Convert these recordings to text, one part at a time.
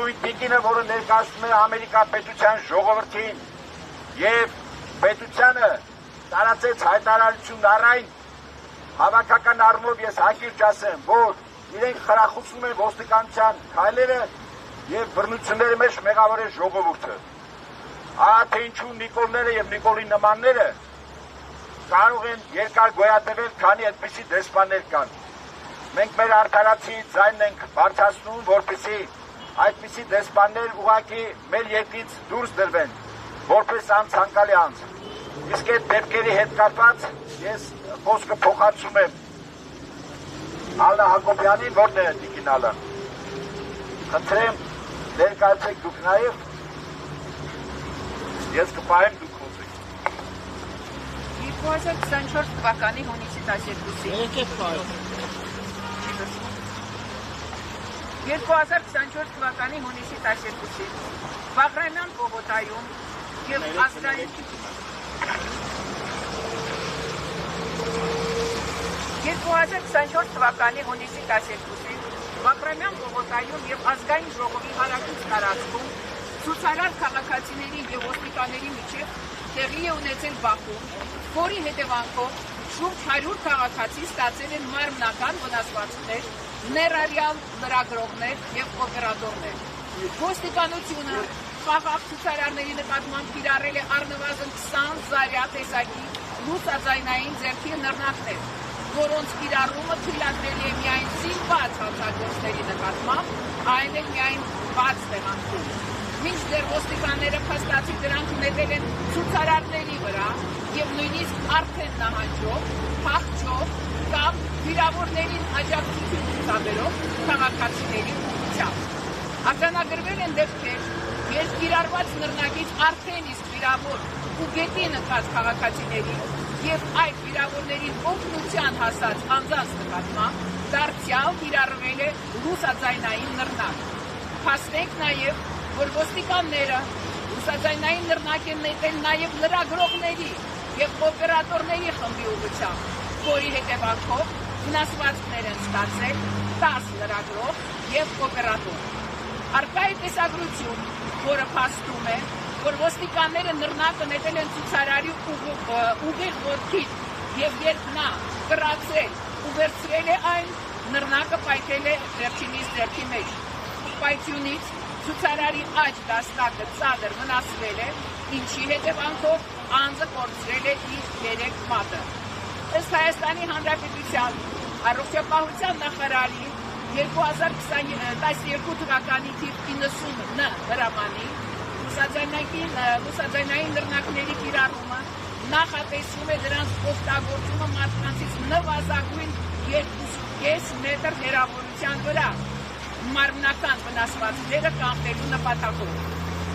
Սույն տիկինը, որը ներկայացնում է Ամերիկա պետության ժողովրդին եւ պետությանը տարածեց հայտարարություն առայն հավաքական առումով ես հակիրճ ասեմ, որ իրենք խրախուսում են ոստիկանության քայլերը եւ բռնությունների մեջ մեղավոր է ժողովուրդը։ Ահա թե ինչու Նիկոլները եւ Նիկոլի նմանները կարող են երկար գոյատևել, քանի այդպիսի դեսպաններ կան։ Մենք մեր արդարացի ձայնն ենք բարձրացնում, որպեսզի այդպիսի դեսպաններ ուղղակի մեր երկրից դուրս դրվեն, որպես անցանկալի անձ։ Իսկ այդ դեպքերի հետ կապված ես խոսքը փոխանցում եմ Ալլա Հակոբյանին, որտեղ է տիկին Ալլան։ Խնդրեմ, ներկայացեք դուք նաև, ես կպահեմ դուք խոսեք։ 2024 թվականի հունիսի 12-ին 2024 թվականի հունիսի 12-ին Բաղրամյան պողոտայում և ազգային 2024 թվականի հունիսի 12-ին Բաղրամյան պողոտայում և ազգային ժողովի հարակից տարածքում ցուցարար քաղաքացիների և ոստիկանների միջև տեղի է ունեցել բախում, որի հետևանքով շուրջ 100 քաղաքացի ստացել են մարմնական վնասվածքներ, ներառյալ լրագրողներ և օպերատորներ։ Ոստիկանությունը խաղաղ ցուցարարների նկատմամբ կիրառել է առնվազն 20 զարյա տեսակի լուսաձայնային ձեռքի նռնակներ, որոնց կիրառումը թույլատրելի է միայն սիրված հանցագործների նկատմամբ, այն էլ միայն բաց տեղանքում։ Մինչդեռ ոստիկանները փաստացի դրանք նետել են ցուցարարների վրա և նույնիսկ արդեն նահանջող, փախչող կամ վիրավորներին աջակցություն ցուցաբերող քաղաքացիների ուղղությամբ։ Արձանագրվել են դեպքեր, երբ կիրառված նռնակից արդեն իսկ վիրավոր ու գետի ընկած քաղաքացիների և այդ վիրավորներին օգնության հասած անձանց նկատմամբ դարձյալ կիրառվել է լուսաձայնային նռնակ։ Փաստենք նաև, որ ոստիկանները լուսաձայնային նռնակ են նետել նաև լրագրողների և օպերատորների խմբի ուղղությամբ, որի հետևանքով վնասվածքներ են ստացել 10 լրագրող և օպերատոր։ Առկա է տեսագրություն, որը փաստում է, որ ոստիկանները նռնակը նետել են ցուցարարի ուղիղ ոտքին և երբ նա կռացել ու վերցրել է այն, նռնակը պայթել է վերջինիս ձեռքի մեջ։ Պայթյունից ցուցարարի աջ դաստակը ծանր վնասվել է, ինչի հետևանքով անձը կորցրել է իր 3 մատը։ Ըստ Հայաստանի Հանրապետության առողջապահության նախարարի 2012 թվականի թիվ 90 հրամանի լուսաձայնային նռնակների կիրառումը նախատեսվում է դրանց օգտագործումը մարդկանցից նվազագույն 2.5 մետր հեռավորության վրա մարմնական վնասվածքները կանխելու նպատակով։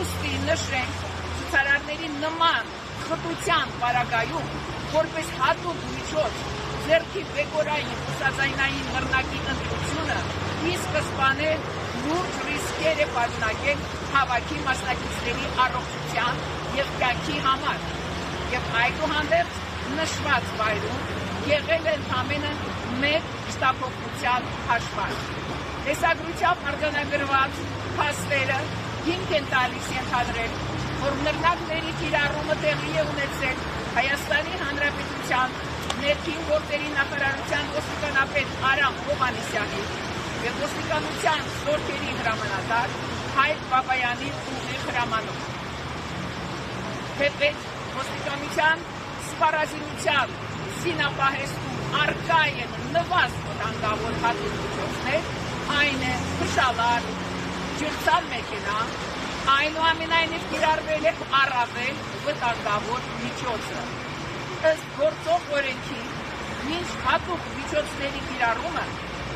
Ուստի նշենք ցուցարարների նման խտության պարագայում որպես հատուկ միջոց ձեռքի բեկորային լուսաձայնային նռնակի ընտրությունը ի սկզբանե լուրջ ռիսկեր է պարունակել հավաքի մասնակիցների առողջության և կյանքի համար և այդուհանդերձ նշված վայրում եղել է ընդամենը մեկ շտապօգնության հաշվարկ։ Տեսագրությամբ արձանագրված փաստերը հիմք են տալիս ենթադրել, որ նռնակների կիրառումը տեղի է ունեցել Հայաստանի Հանրապետության ներքին գործերի նախարարության ոստիկանապետ Արամ Հովհաննիսյանի և ոստիկանության զորքերի հրամանատար Հայկ Բաբայանի ուղիղ հրամանով։ Թեպետ ոստիկանության սպառազինության զինապահեստում առկա են նվազդ վտանգավոր հատուկ միջոցներ, այն է փշալար, ջրցան մեքենա, այնուամենայնիվ կիրառվել է առավել վտանգավոր միջոցը։ Ըստ գործող օրենքի, մինչ հատուկ միջոցների կիրառումը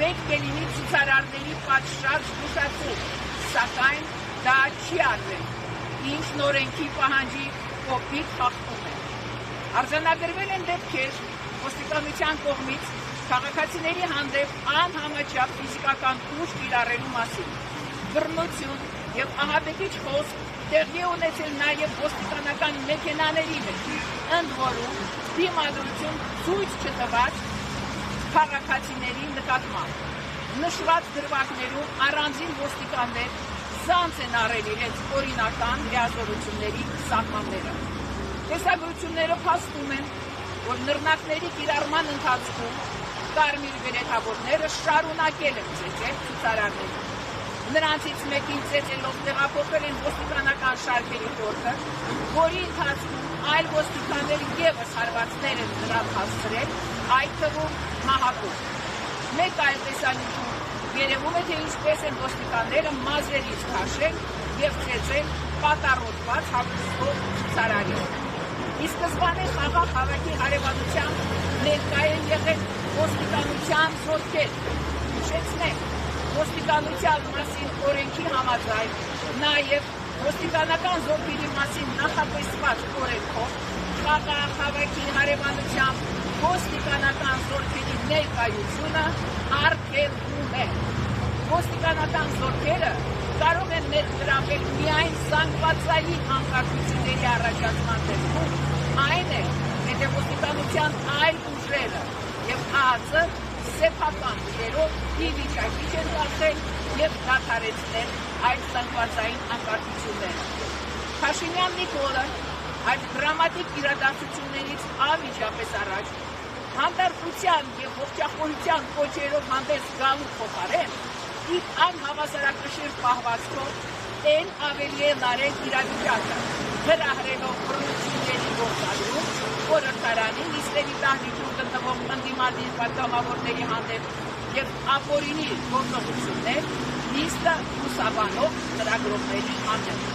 պետք է լինի ցուցարարների պատշաճ զգուշացում, սակայն դա չի արվել, ինչն օրենքի պահանջի կոպիտ խախտում է։ Արձանագրվել են դեպքեր ոստիկանության կողմից քաղաքացիների հանդեպ անհամաչափ ֆիզիկական ուժ կիրառելու մասին, բռնություն և ահաբեկիչ խոսք տեղի է ունեցել նաև ոստիկանական մեքենաների մեջ, ընդ որում դիմադրություն ցույց չտված քաղաքացիների նկատմամբ։ Նշված դրվագներում առանձին ոստիկաններ ցանց են արել իրենց օրինական լիազորությունների սահմանները։ Տեսագրությունները փաստում են, որ նռնակների կիրառման ընթացքում կարմիր բերետավորները շարունակել են ծեծել ցուցարարներին։ Նրանցից մեկին ծեծելով տեղափոխել են ոստիկանական շարքերի խորքը, որի ընթացքում այլ ոստիկաններ ևս հարվածներ են նրան հասցրել, այդ թվում մահակով։ Մեկ այլ տեսանյութում երևում է, թե ինչպես են ոստիկանները մազերից քաշել եւ ծեծել պատառոտված հագուստով ցուցարարին։ Ի սկզբանե խաղաղ հավաքի հարևանությամբ ներկա են եղել ոստիկանության զորքեր։ Հիշեցնենք, ոստիկանության մասին օրենքի համաձայն, նաև ոստիկանական զորքերի մասին նախատեսված օրենքով խաղաղ հավաքի հարևանությամբ ոստիկանական զորքերի ներկայությունը արգելվում է։ Ոստիկանական զորքերը կարող են ներգրավել միայն զանգվածային անկարգությունների առաջացման դեպքում, այն է, եթե ոստիկանության այլ ուժերը եւ ԱԱԾ սեփական ուժերով ի վիճակի չեն դարձել եւ դադարեցնել այդ զանգվածային անկարգությունները։ Փաշինյան Նիկոլը այդ դրամատիկ իրադարձություններից անմիջապես առաջ հանդարտության եւ ողջախոհության կոչերով հանդես գալու փոխարեն իր անհավասարակշիռ պահվածքով այն ավելի է լարել իրավիճակը, հրահրելով բռնությունների գործադրում, խորհրդարանի նիստերի դահլիճում գտնվող ընդդիմադիր պատգամավորների հանդեպ եւ ապօրինի գործողություններ նիստը լուսաբանող ծրագրողների հանդեպ։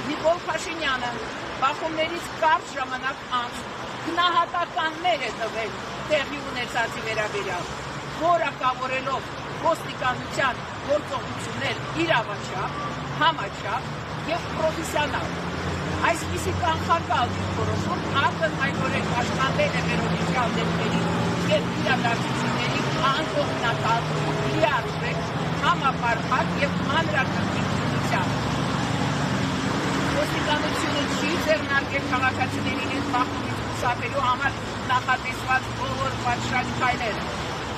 Նիկոլ Փաշինյանը բախումներից կարճ ժամանակ անց գնահատականներ է տվել տեղի ունեցածի վերաբերյալ, որակավորելով ոստիկանության գործողություններ իրավաչափ, համաչափ եւ պրոֆեսիոնալ։ Այսպիսի կանխարգալ դիրքորոշում ակնհայտորեն աշխատել է վերոնշյալ դեպքերի եւ իրադարձությունների անկողմնակալ, լիարժեք, համապարփակ եւ մանրակրկիտ քննությամբ։ Ոստիկանությունը չի ձեռնարկել քաղաքացիների հետ բախումից խուսափելու համար նախատեսված բոլոր պատշաճ քայլերը,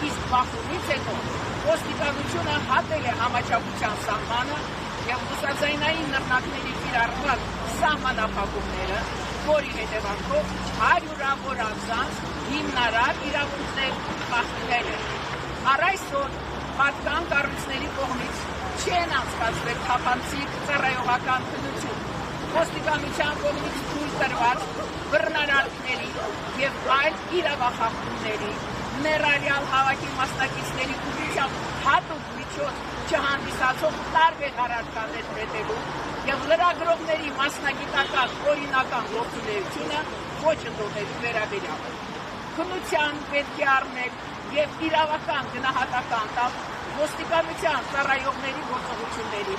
իսկ բախումից հետո ոստիկանությունը հատել է համաչափության սահմանը եւ լուսաձայնային նռնակների կիրառված սահմանափակումները, որի հետևանքով հարյուրավոր անձանց հիմնարար իրավունքներ խախտվել են։ Առ այսօր պատկան կառույցների կողմից չեն անցկացվել թափանցիկ ծառայողական քննություն, ոստիկանության կողմից թույլ տրված բռնարարքների եւ այլ իրավախախտումների, ներառյալ հավաքի մասնակիցների ուղղությամբ հատուկ միջոց չհանդիսացող տարբեր առարկաներ նետելու եւ լրագրողների մասնագիտական օրինական գործունեությունը ոչնչի վերաբերյալ։ Քննության պետք է առնել եւ իրավական գնահատական տալ ոստիկանության ծառայողների գործողությունների,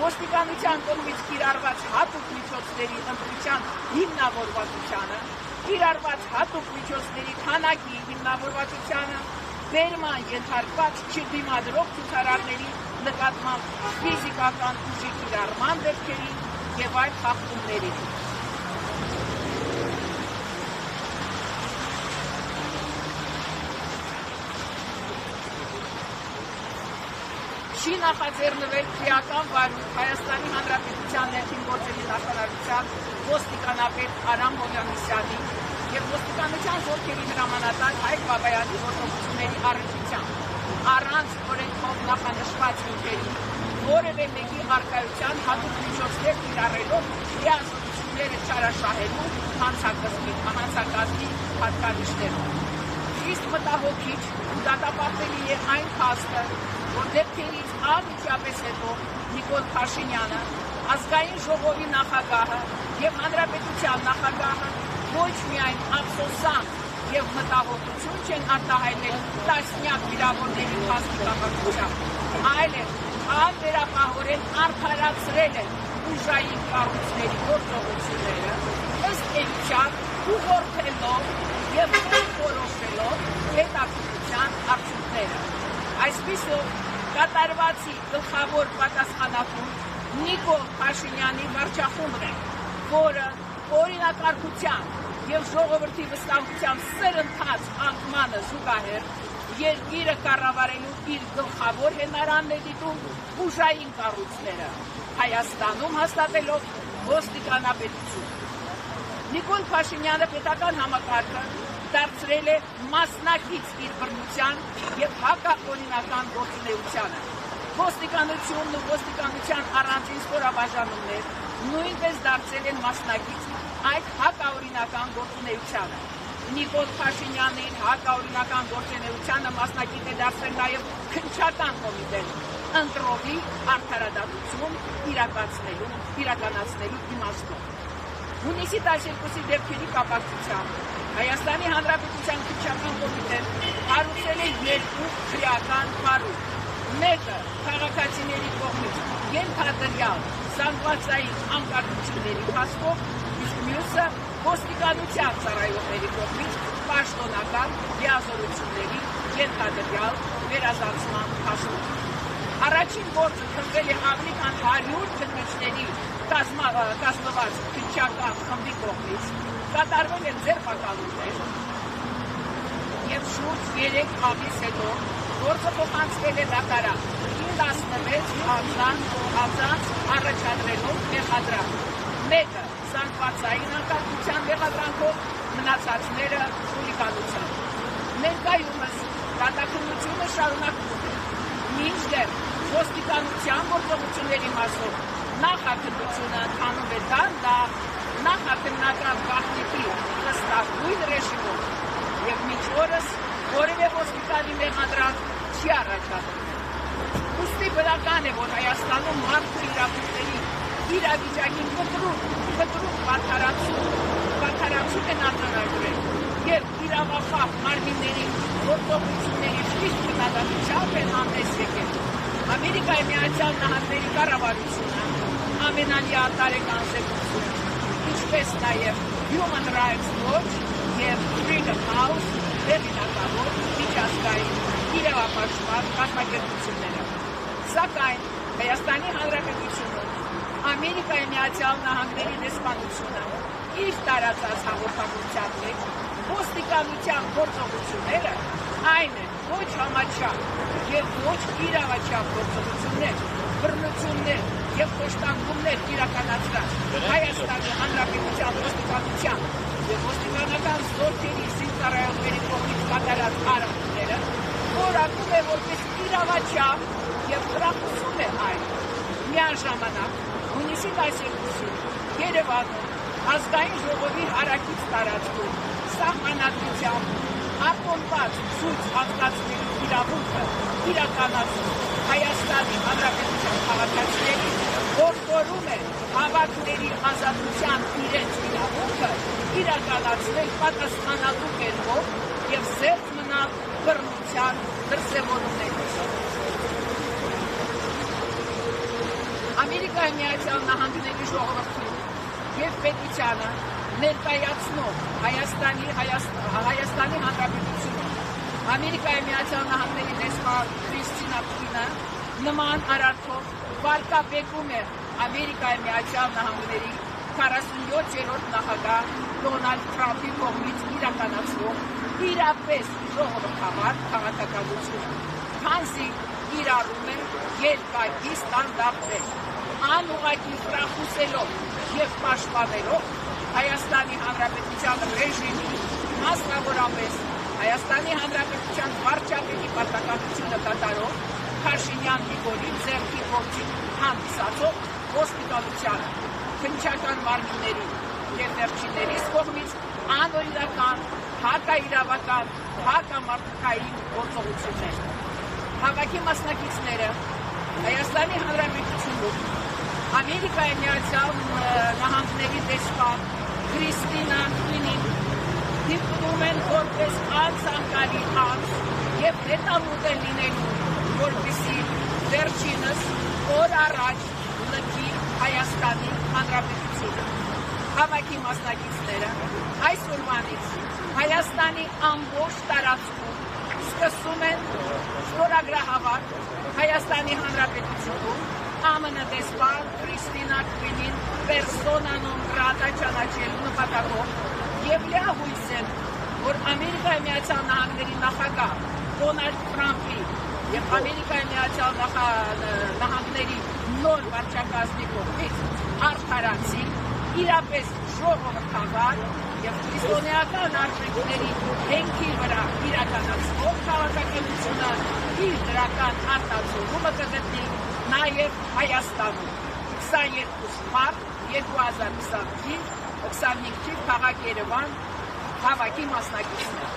ոստիկանության կողմից կիրառված հատուկ միջոցների ընտրության հիմնավորվածությանը, կիրառված հատուկ միջոցների քանակի հիմնավորվածությանը, բերման ենթարկված չդիմադրող ցուցարարների նկատմամբ ֆիզիկական ուժի կիրառման դեպքերի եւ այլ խախտումների։ Չի նախաձեռնվել քրեական վարույթ Հայաստանի Հանրապետության ներքին գործերի նախարարության ոստիկանապետ Արամ Հովհաննիսյանի եւ ոստիկանության զորքերի հրամանատար Հայկ Բաբայանի գործողությունների առնչությամբ առանց օրենքով նախանշված հիմքերի որևէ մեկի առկայության հատուկ միջոցներ կիրառելով լիազորությունները չարաշահելու հանցակազմի հատկանիշներով։ Իսկ մտահոգիչ դատապարտելի է այն փաստը, որ դեպքերից անմիջապես հետո Նիկոլ Փաշինյանը, ազգային ժողովի նախագահը եւ հանրապետության նախագահը ոչ միայն ափսոսանք եւ մտահոգություն չեն արտահայտել տասնյակ վիրավորների փաստի կապակցությամբ, այլև անվերապահորեն արդարացրել են ուժային կառույցների գործողությունները, ըստ էության ուղղորդելով եւ որոշելով հետաքրքրության արդյունքները։ Այսպիսով կատարվածի գլխավոր պատասխանատուն Նիկոլ Փաշինյանի վարչախումբն է, որը օրինակարգության եւ ժողովրդի վստահության սրընթաց անկմանը զուգահեռ երկիրը կառավարելու իր գլխավոր հենարանն է դիտում ուժային կառույցները, Հայաստանում հաստատելով ոստիկանապետություն։ Նիկոլ Փաշինյանը պետական համակարգը դարձրել է մասնակից իր բռնության եւ հակաօրինական գործունեությանը։ Ոստիկանությունն ու ոստիկանության առանձին ստորաբաժանումներ նույնպես դարձել են մասնակից այդ հակաօրինական գործունեությանը։ Նիկոլ Փաշինյանին հակաօրինական գործունեությանը մասնակից է դարձել նաեւ քննչական կոմիտեն ընտրովի արդարադատություն իրականացնելու իմաստով։ Հունիսի 12-ի դեպքերի կապակցությամբ Հայաստանի Հանրապետության քննչական կոմիտեն հարուցել է 2 քրեական հարյուր։ Մեկը քաղաքացիների կողմից ենթադրյալ զանգվածային անկարգությունների փաստով, իսկ մյուսը ոստիկանության ծառայողների կողմից պաշտոնական լիազորությունների ենթադրյալ վերազանցման փաստով։ Առաջին գործը քննվել է ավելի քան 100 քննիչների կազմված քննչական խմբի կողմից, կատարվել են ձերբակալումներ եւ շուրջ 3 ամիս հետո գործը փոխանցվել է դատարան 16 անձանց առաջադրելով մեղադրանք։ Մեկը զանգվածային անկարգության մեղադրանքով, մնացածները խուլիգանությամբ։ Ներկայումս դատաքննությունը շարունակվում է, մինչդեռ ոստիկանության գործողությունների մասով նախաքննությունը ընթանում է դանդաղ նախաքննական գաղտնիքի նստակույն ռեժիմով եւ մինչ օրս որևէ ոստիկանի մեղադրանք չի առաջադրվել։ Ուստի բնական է, որ Հայաստանում մարդու իրավունքների իրավիճակին կտրուկ վատթարացում են արձանագրել եւ իրավախախ մարմինների գործողությունների ճիշտ քննադատությամբ են հանդես եկել Ամերիկայի Միացյալ Նահանգների կառավարությունը, ամենալիատար կոնսեպցիա, ինչպես նաև Human Rights Watch եւ Freedom House վերջնականով միջազգային իրավապաշտպան կազմակերպությունները։ Սակայն Հայաստանի Հանրապետությունը, Ամերիկայի Միացյալ Նահանգների դեսպանությունը իր տարածած հաղորդակցության մեջ ոստիկանության գործողությունները այն են ոչ համաչափ եւ ոչ իրավաչափ գործողություններ, բռնություններ եւ խոշտանգումներ իրականացրած Հայաստանի Հանրապետության ոստիկանության եւ ոստիկանական զորքերի զինծառայողների կողմից կատարած արարքները որակում է որպես իրավաչափ եւ խրախուսում է այն։ Միաժամանակ հունիսի 12-ին Երևանում ազգային ժողովի հարակից տարածքում սահմանադրությամբ ակոնված ցույց հատկացնելու իրավունքը իրականացնում Հայաստանի Հանրապետության քաղաքացիների, ողջորում է հավաքների ազատության իրենց իրավունքը իրականացնել պատասխանատու կերպով եւ զերծ մնալ բռնության դրսեւորումներից։ Ամերիկայի Միացյալ Նահանգների ժողովրդին եւ պետությանը ներկայացնող Հայաստանի Հանրապետությունը Ամերիկայի Միացյալ Նահանգների դեսպան Քրիստինա Քինը նման արարքով վարկաբեկում է Ամերիկայի Միացյալ Նահանգների 47-րդ նախագահ Դոնալդ Թրամփի կողմից իրականացվող իրապես ժողովրդավար քաղաքականությունը, քանզի իրարում է երկակի ստանդարտներ, անուղղակի խրախուսելով եւ պաշտպանելով Հայաստանի Հանրապետության ռեժիմի, մասնավորապես Հայաստանի Հանրապետության վարչապետի պարտականությունը կատարող Փաշինյան Նիկոլի ձեռքի գործին հանդիսացող ոստիկանությանը, քննչական մարմինների եւ վերջիններիս կողմից անօրինական, հակաիրավական, հակամարտկային գործողություններ։ Հավաքի մասնակիցները Հայաստանի Հանրապետությունում Ամերիկայի Միացյալ Նահանգների դեսպան Քրիստինա Քինին դիտում են որպես անցանկալի անձ եւ հետամուտ են լինելու, որպեսզի վերջինս օր առաջ լքի Հայաստանի Հանրապետությունը։ Հավաքի մասնակիցները այսօրվանից Հայաստանի ամբողջ տարածքում սկսում են ստորագրահավաք Հայաստանի Հանրապետությունում ԱՄՆ դեսպան Քրիստինա Քինին պերսոնա նոն գրատա ճանաչելու նպատակով եւ լիահույս են, որ Ամերիկայի Միացյալ Նահանգների նախագահ Դոնալդ Թրամփի եւ Ամերիկայի Միացյալ Նահանգների նոր վարչակազմի կողմից արդարացի, իրապես ժողովրդավար եւ քրիստոնեական արժեքների հենքի վրա իրականացվող քաղաքականությունը իր դրական արտացոլումը կգտնի նաեւ Հայաստանում 22 մարտ 2025 քաղաք Երևան հավաքի մասնակիցներ։